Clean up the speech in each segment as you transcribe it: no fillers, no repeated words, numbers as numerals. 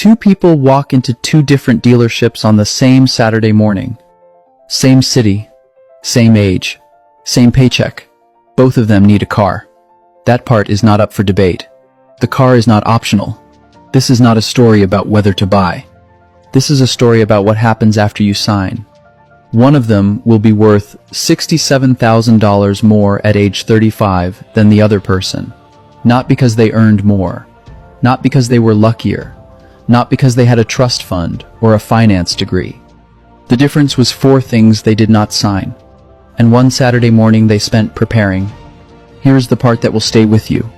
Two people walk into two different dealerships on the same Saturday morning. Same city, same age, same paycheck. Both of them need a car. That part is not up for debate. The car is not optional. This is not a story about whether to buy. This is a story about what happens after you sign. One of them will be worth $67,000 more at age 35 than the other person. Not because they earned more. Not because they were luckier. Not because they had a trust fund or a finance degree. The difference was 4 things they did not sign. And one Saturday morning they spent preparing. Here is the part that will stay with you.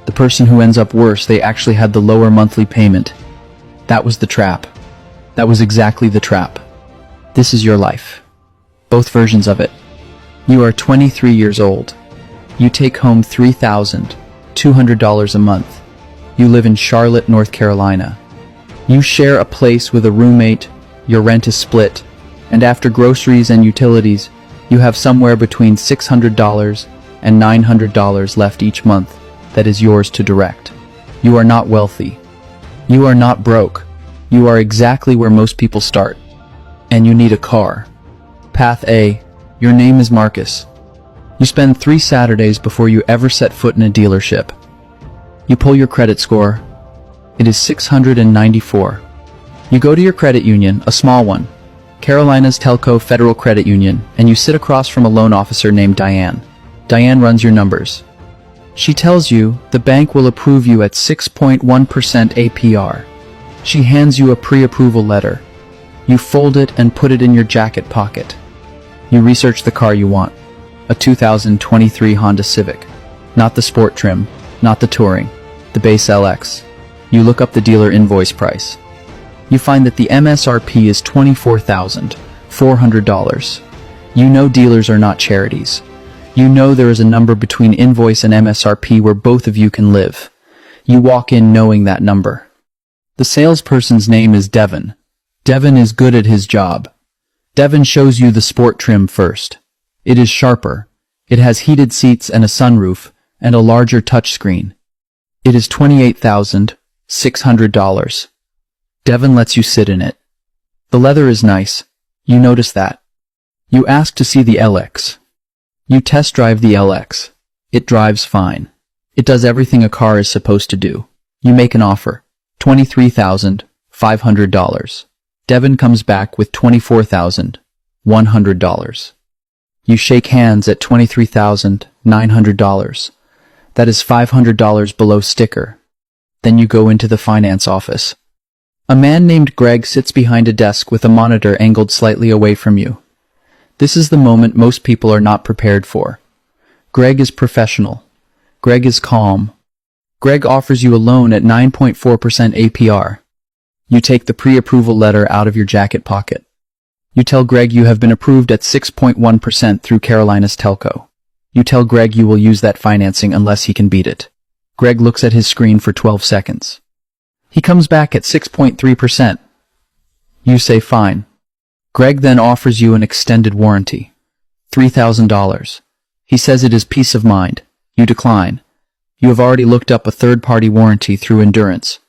The person who ends up worse, they actually had the lower monthly payment. That was the trap. That was exactly the trap. This is your life. Both versions of it. You are 23 years old. You take home $3,200 a month. You live in Charlotte, North Carolina. You share a place with a roommate, your rent is split, and after groceries and utilities, you have somewhere between $600 and $900 left each month that is yours to direct. You are not wealthy. You are not broke. You are exactly where most people start. And you need a car. Path A. Your name is Marcus. You spend 3 Saturdays before you ever set foot in a dealership. You pull your credit score. It is 694. You go to your credit union, a small one, Carolina's Telco Federal Credit Union, and you sit across from a loan officer named Diane. Diane runs your numbers. She tells you the bank will approve you at 6.1% APR. She hands you a pre-approval letter. You fold it and put it in your jacket pocket. You research the car you want. A 2023 Honda Civic. Not the sport trim, not the touring, the base LX. You look up the dealer invoice price. You find that the MSRP is $24,400. You know dealers are not charities. You know there is a number between invoice and MSRP where both of you can live. You walk in knowing that number. The salesperson's name is Devin. Devin is good at his job. Devin shows you the sport trim first. It is sharper. It has heated seats and a sunroof and a larger touchscreen. It is $28,600. Devin lets you sit in it. The leather is nice. You notice that. You ask to see the LX. You test drive the LX. It drives fine. It does everything a car is supposed to do. You make an offer. $23,500. Devin comes back with $24,100. You shake hands at $23,900. That is $500 below sticker. Then you go into the finance office. A man named Greg sits behind a desk with a monitor angled slightly away from you. This is the moment most people are not prepared for. Greg is professional. Greg is calm. Greg offers you a loan at 9.4% APR. You take the pre-approval letter out of your jacket pocket. You tell Greg you have been approved at 6.1% through Carolina's Telco. You tell Greg you will use that financing unless he can beat it. Greg looks at his screen for 12 seconds. He comes back at 6.3%. You say fine. Greg then offers you an extended warranty. $3,000. He says it is peace of mind. You decline. You have already looked up a third-party warranty through Endurance.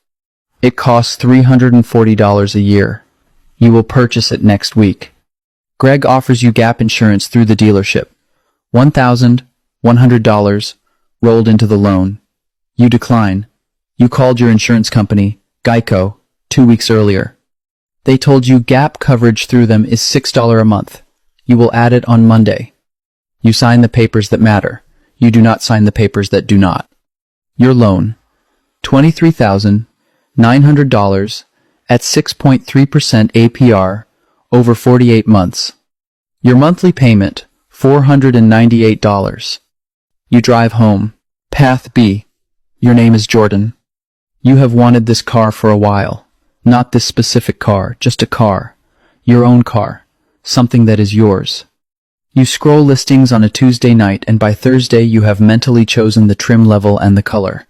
It costs $340 a year. You will purchase it next week. Greg offers you gap insurance through the dealership. $1,100 rolled into the loan. You decline. You called your insurance company, Geico, 2 weeks earlier. They told you gap coverage through them is $6 a month. You will add it on Monday. You sign the papers that matter. You do not sign the papers that do not. Your loan, $23,900 at 6.3% APR over 48 months. Your monthly payment, $498. You drive home. Path B. Your name is Jordan. You have wanted this car for a while. Not this specific car, just a car. Your own car. Something that is yours. You scroll listings on a Tuesday night and by Thursday you have mentally chosen the trim level and the color.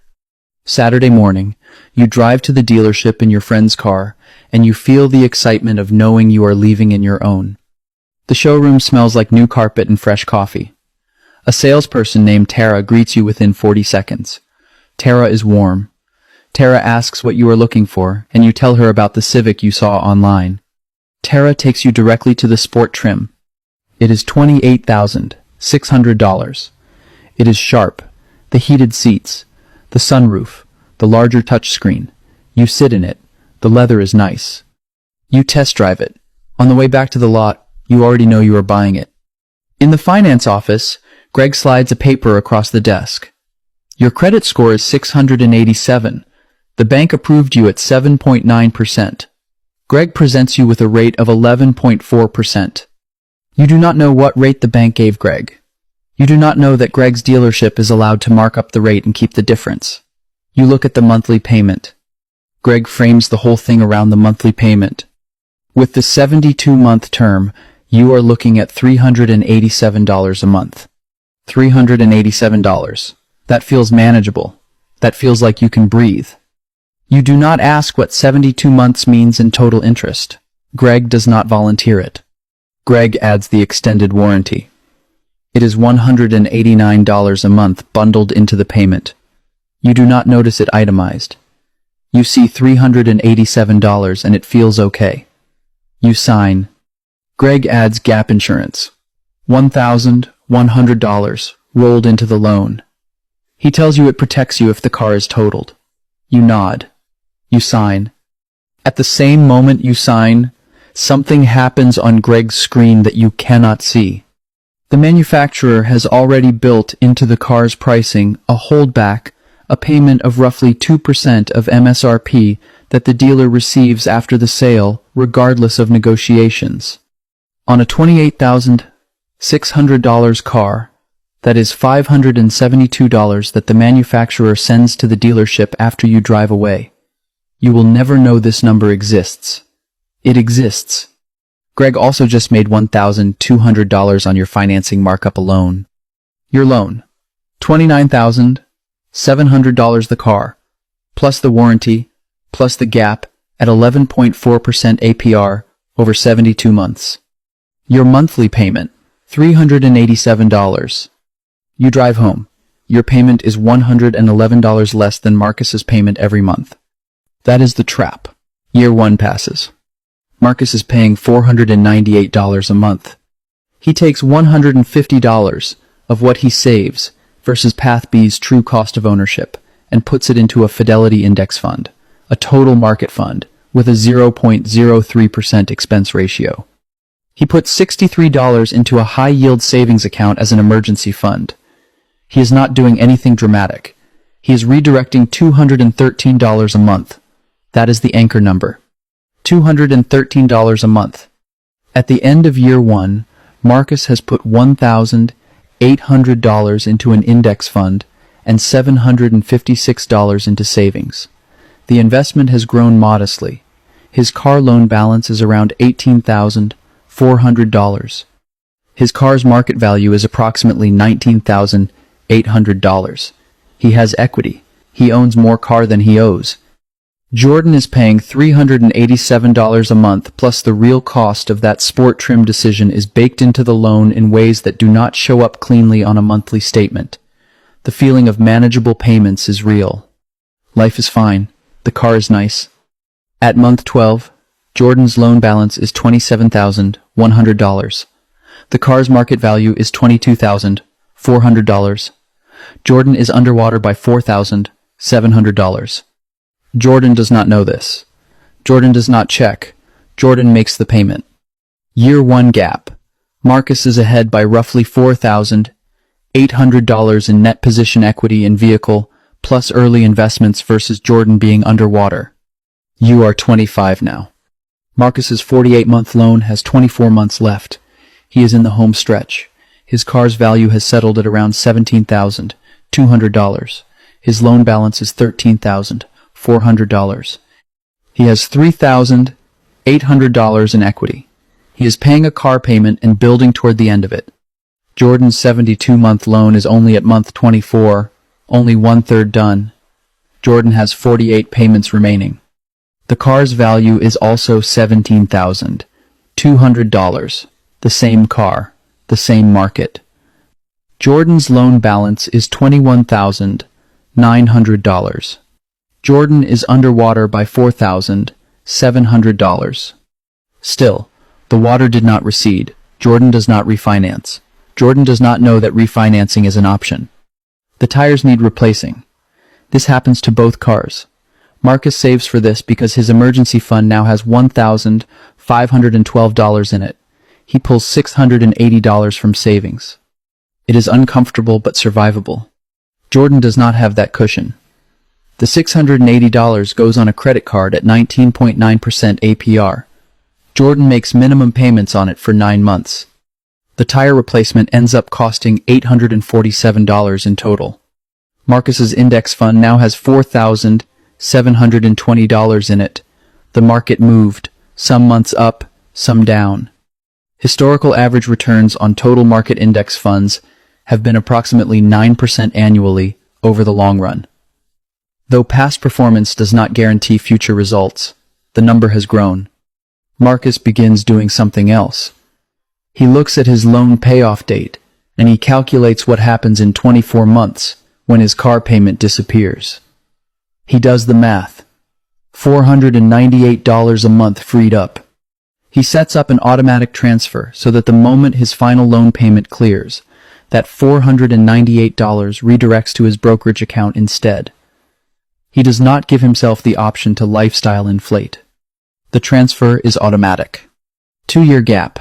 Saturday morning, you drive to the dealership in your friend's car and you feel the excitement of knowing you are leaving in your own. The showroom smells like new carpet and fresh coffee. A salesperson named Tara greets you within 40 seconds. Tara is warm. Tara asks what you are looking for, and you tell her about the Civic you saw online. Tara takes you directly to the sport trim. It is $28,600. It is sharp, the heated seats, the sunroof, the larger touchscreen. You sit in it. The leather is nice. You test drive it. On the way back to the lot, you already know you are buying it. In the finance office, Greg slides a paper across the desk. Your credit score is 687. The bank approved you at 7.9%. Greg presents you with a rate of 11.4%. You do not know what rate the bank gave Greg. You do not know that Greg's dealership is allowed to mark up the rate and keep the difference. You look at the monthly payment. Greg frames the whole thing around the monthly payment. With the 72-month term, you are looking at $387 a month. $387. That feels manageable. That feels like you can breathe. You do not ask what 72 months means in total interest. Greg does not volunteer it. Greg adds the extended warranty. It is $189 a month bundled into the payment. You do not notice it itemized. You see $387 and it feels okay. You sign. Greg adds gap insurance. $1,100 rolled into the loan. He tells you it protects you if the car is totaled. You nod. You sign. At the same moment you sign, something happens on Greg's screen that you cannot see. The manufacturer has already built into the car's pricing a holdback, a payment of roughly 2% of MSRP that the dealer receives after the sale, regardless of negotiations. On a $28,600 car, that is $572 that the manufacturer sends to the dealership after you drive away. You will never know this number exists. It exists. Greg also just made $1,200 on your financing markup alone. Your loan, $29,700 the car, plus the warranty, plus the gap at 11.4% APR over 72 months. Your monthly payment, $387. You drive home. Your payment is $111 less than Marcus's payment every month. That is the trap. Year 1 passes. Marcus is paying $498 a month. He takes $150 of what he saves versus Path B's true cost of ownership and puts it into a Fidelity Index fund, a total market fund with a 0.03% expense ratio. He puts $63 into a high-yield savings account as an emergency fund. He is not doing anything dramatic. He is redirecting $213 a month. That is the anchor number. $213 a month. At the end of year 1, Marcus has put $1,800 into an index fund and $756 into savings. The investment has grown modestly. His car loan balance is around $18,400. His car's market value is approximately $19,800. He has equity. He owns more car than he owes. Jordan is paying $387 a month plus the real cost of that sport trim decision is baked into the loan in ways that do not show up cleanly on a monthly statement. The feeling of manageable payments is real. Life is fine. The car is nice. At month 12, Jordan's loan balance is $27,100. The car's market value is $22,400. Jordan is underwater by $4,700. Jordan does not know this. Jordan does not check. Jordan makes the payment. Year 1 gap. Marcus is ahead by roughly $4,800 in net position equity in vehicle, plus early investments versus Jordan being underwater. You are 25 now. Marcus's 48-month loan has 24 months left. He is in the home stretch. His car's value has settled at around $17,200. His loan balance is $13,400. He has $3,800 in equity. He is paying a car payment and building toward the end of it. Jordan's 72-month loan is only at month 24, only 1/3 done. Jordan has 48 payments remaining. The car's value is also $17,200. The same car, the same market. Jordan's loan balance is $21,900. Jordan is underwater by $4,700. Still, the water did not recede. Jordan does not refinance. Jordan does not know that refinancing is an option. The tires need replacing. This happens to both cars. Marcus saves for this because his emergency fund now has $1,512 in it. He pulls $680 from savings. It is uncomfortable but survivable. Jordan does not have that cushion. The $680 goes on a credit card at 19.9% APR. Jordan makes minimum payments on it for 9 months. The tire replacement ends up costing $847 in total. Marcus's index fund now has $4,720 in it. The market moved, some months up, some down. Historical average returns on total market index funds have been approximately 9% annually over the long run. Though past performance does not guarantee future results, the number has grown. Marcus begins doing something else. He looks at his loan payoff date, and he calculates what happens in 24 months when his car payment disappears. He does the math. $498 a month freed up. He sets up an automatic transfer so that the moment his final loan payment clears, that $498 redirects to his brokerage account instead. He does not give himself the option to lifestyle inflate. The transfer is automatic. 2-year gap.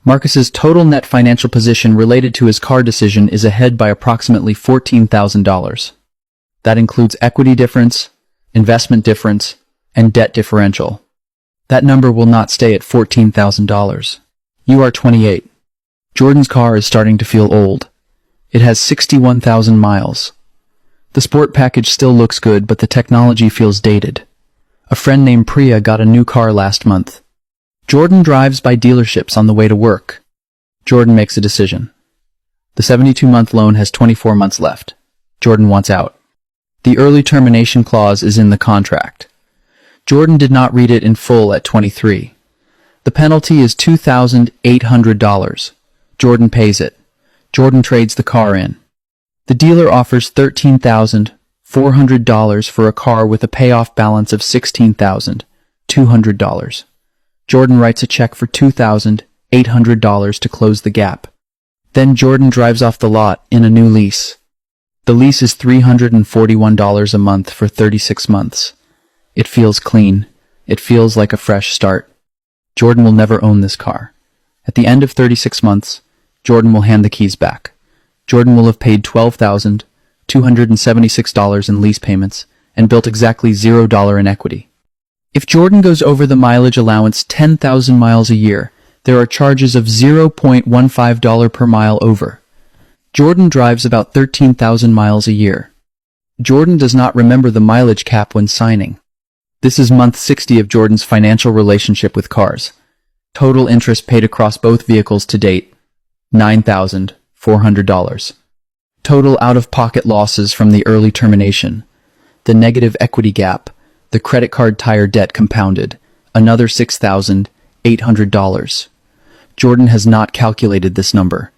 Marcus's total net financial position related to his car decision is ahead by approximately $14,000. That includes equity difference, investment difference, and debt differential. That number will not stay at $14,000. You are 28. Jordan's car is starting to feel old. It has 61,000 miles. The sport package still looks good, but the technology feels dated. A friend named Priya got a new car last month. Jordan drives by dealerships on the way to work. Jordan makes a decision. The 72-month loan has 24 months left. Jordan wants out. The early termination clause is in the contract. Jordan did not read it in full at 23. The penalty is $2,800. Jordan pays it. Jordan trades the car in. The dealer offers $13,400 for a car with a payoff balance of $16,200. Jordan writes a check for $2,800 to close the gap. Then Jordan drives off the lot in a new lease. The lease is $341 a month for 36 months. It feels clean. It feels like a fresh start. Jordan will never own this car. At the end of 36 months, Jordan will hand the keys back. Jordan will have paid $12,276 in lease payments and built exactly $0 in equity. If Jordan goes over the mileage allowance 10,000 miles a year, there are charges of $0.15 per mile over. Jordan drives about 13,000 miles a year. Jordan does not remember the mileage cap when signing. This is month 60 of Jordan's financial relationship with cars. Total interest paid across both vehicles to date, $9,400. Total out-of-pocket losses from the early termination, the negative equity gap, the credit card tire debt compounded, another $6,800. Jordan has not calculated this number.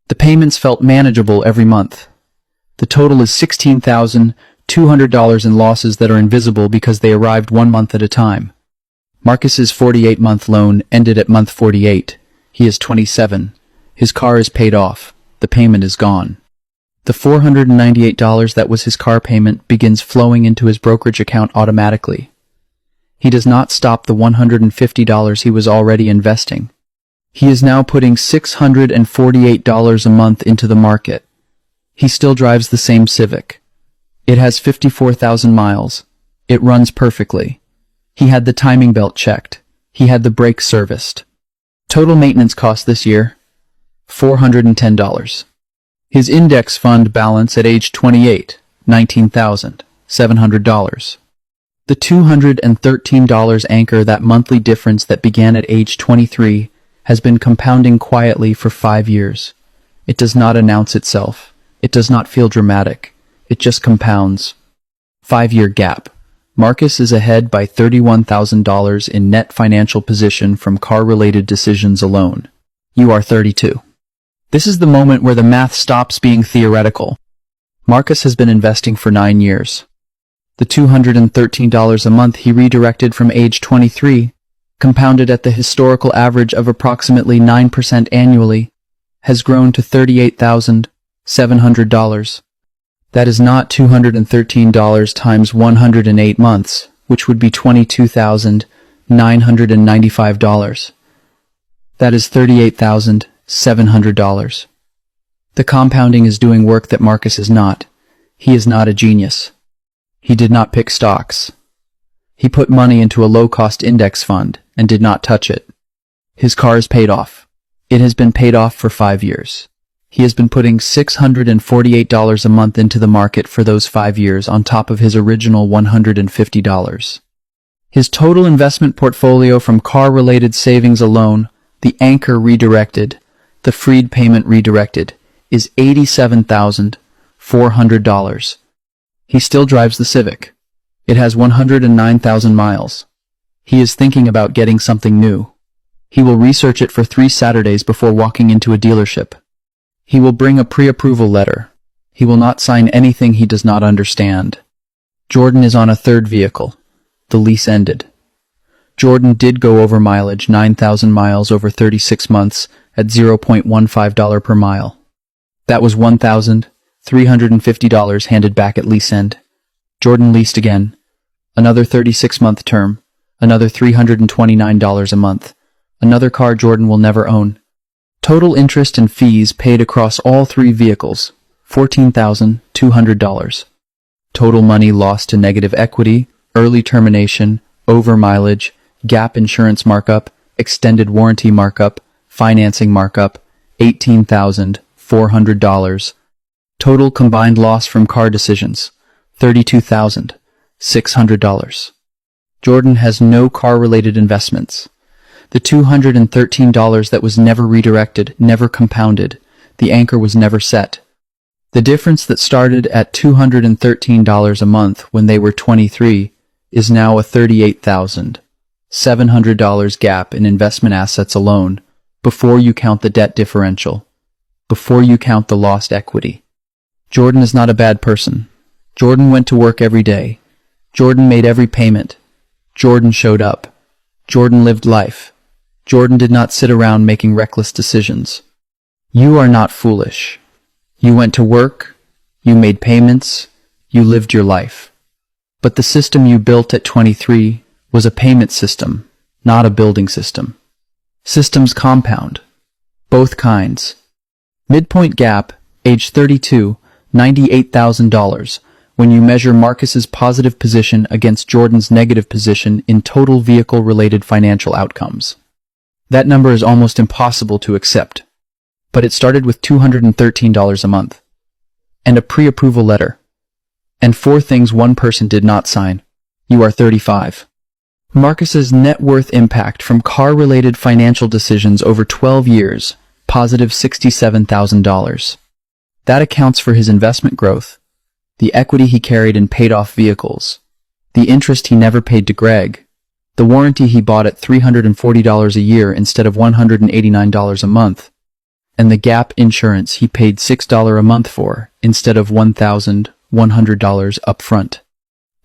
The payments felt manageable every month. The total is $16,200 in losses that are invisible because they arrived 1 month at a time. Marcus's 48-month loan ended at month 48. He is 27. His car is paid off. The payment is gone. The $498 that was his car payment begins flowing into his brokerage account automatically. He does not stop the $150 he was already investing. He is now putting $648 a month into the market. He still drives the same Civic. It has 54,000 miles. It runs perfectly. He had the timing belt checked. He had the brakes serviced. Total maintenance cost this year, $410. His index fund balance at age 28, $19,700. The $213 anchor, that monthly difference that began at age 23, has been compounding quietly for 5 years. It does not announce itself. It does not feel dramatic. It just compounds. 5-year gap. Marcus is ahead by $31,000 in net financial position from car-related decisions alone. You are 32. This is the moment where the math stops being theoretical. Marcus has been investing for 9 years. The $213 a month he redirected from age 23, compounded at the historical average of approximately 9% annually, has grown to $38,700. That is not $213 times 108 months, which would be $22,995. That is $38,700. The compounding is doing work that Marcus is not. He is not a genius. He did not pick stocks. He put money into a low-cost index fund and did not touch it. His car is paid off. It has been paid off for 5 years. He has been putting $648 a month into the market for those 5 years on top of his original $150. His total investment portfolio from car-related savings alone, the Anchor redirected, the Freed payment redirected, is $87,400. He still drives the Civic. It has 109,000 miles. He is thinking about getting something new. He will research it for 3 Saturdays before walking into a dealership. He will bring a pre-approval letter. He will not sign anything he does not understand. Jordan is on a third vehicle. The lease ended. Jordan did go over mileage, 9,000 miles over 36 months at $0.15 per mile. That was $1,350 handed back at lease end. Jordan leased again. Another 36-month term. Another $329 a month. Another car Jordan will never own. Total interest and fees paid across all 3 vehicles, $14,200. Total money lost to negative equity, early termination, over mileage, gap insurance markup, extended warranty markup, financing markup, $18,400. Total combined loss from car decisions, $32,600. Jordan has no car-related investments. The $213 that was never redirected, never compounded. The anchor was never set. The difference that started at $213 a month when they were 23 is now a $38,700 gap in investment assets alone, before you count the debt differential, before you count the lost equity. Jordan is not a bad person. Jordan went to work every day. Jordan made every payment. Jordan showed up. Jordan lived life. Jordan did not sit around making reckless decisions. You are not foolish. You went to work, you made payments, you lived your life. But the system you built at 23 was a payment system, not a building system. Systems compound. Both kinds. Midpoint gap, age 32, $98,000, when you measure Marcus's positive position against Jordan's negative position in total vehicle-related financial outcomes. That number is almost impossible to accept. But it started with $213 a month. And a pre-approval letter. And 4 things one person did not sign. You are 35. Marcus's net worth impact from car-related financial decisions over 12 years, positive $67,000. That accounts for his investment growth, the equity he carried in paid-off vehicles, the interest he never paid to Greg, the warranty he bought at $340 a year instead of $189 a month, and the gap insurance he paid $6 a month for instead of $1,100 upfront.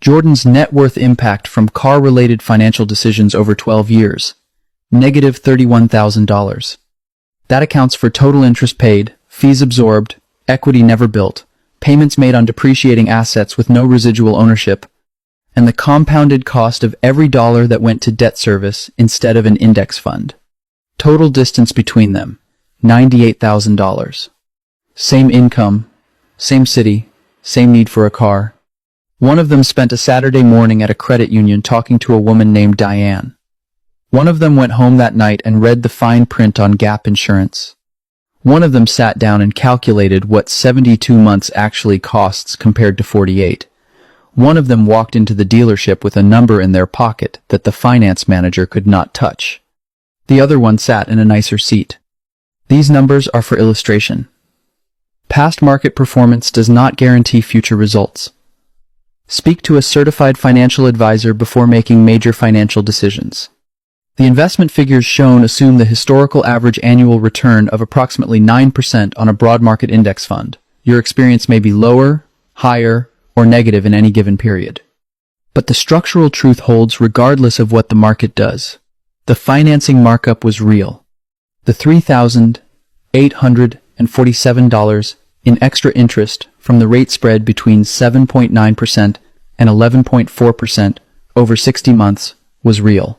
Jordan's net worth impact from car-related financial decisions over 12 years, negative $31,000. That accounts for total interest paid, fees absorbed, equity never built, payments made on depreciating assets with no residual ownership, and the compounded cost of every dollar that went to debt service instead of an index fund. Total distance between them, $98,000. Same income, same city, same need for a car. One of them spent a Saturday morning at a credit union talking to a woman named Diane. One of them went home that night and read the fine print on gap insurance. One of them sat down and calculated what 72 months actually costs compared to 48. One of them walked into the dealership with a number in their pocket that the finance manager could not touch. The other one sat in a nicer seat. These numbers are for illustration. Past market performance does not guarantee future results. Speak to a certified financial advisor before making major financial decisions. The investment figures shown assume the historical average annual return of approximately 9% on a broad market index fund. Your experience may be lower, higher, or negative in any given period. But the structural truth holds regardless of what the market does. The financing markup was real. The $3,847 in extra interest from the rate spread between 7.9% and 11.4% over 60 months was real.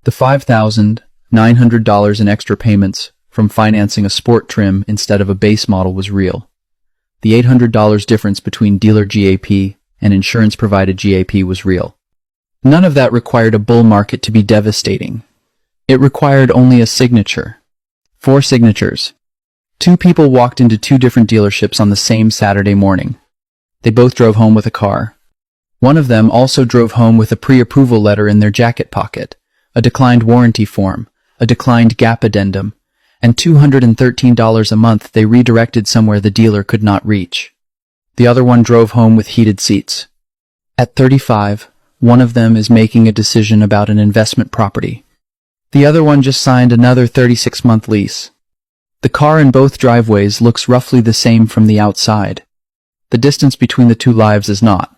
The $5,900 in extra payments from financing a sport trim instead of a base model was real. The $800 difference between dealer GAP and insurance-provided GAP was real. None of that required a bull market to be devastating. It required only a signature. 4 signatures. 2 people walked into 2 different dealerships on the same Saturday morning. They both drove home with a car. One of them also drove home with a pre-approval letter in their jacket pocket, a declined warranty form, a declined gap addendum, and $213 a month they redirected somewhere the dealer could not reach. The other one drove home with heated seats. At 35, one of them is making a decision about an investment property. The other one just signed another 36-month lease. The car in both driveways looks roughly the same from the outside. The distance between the 2 lives is not.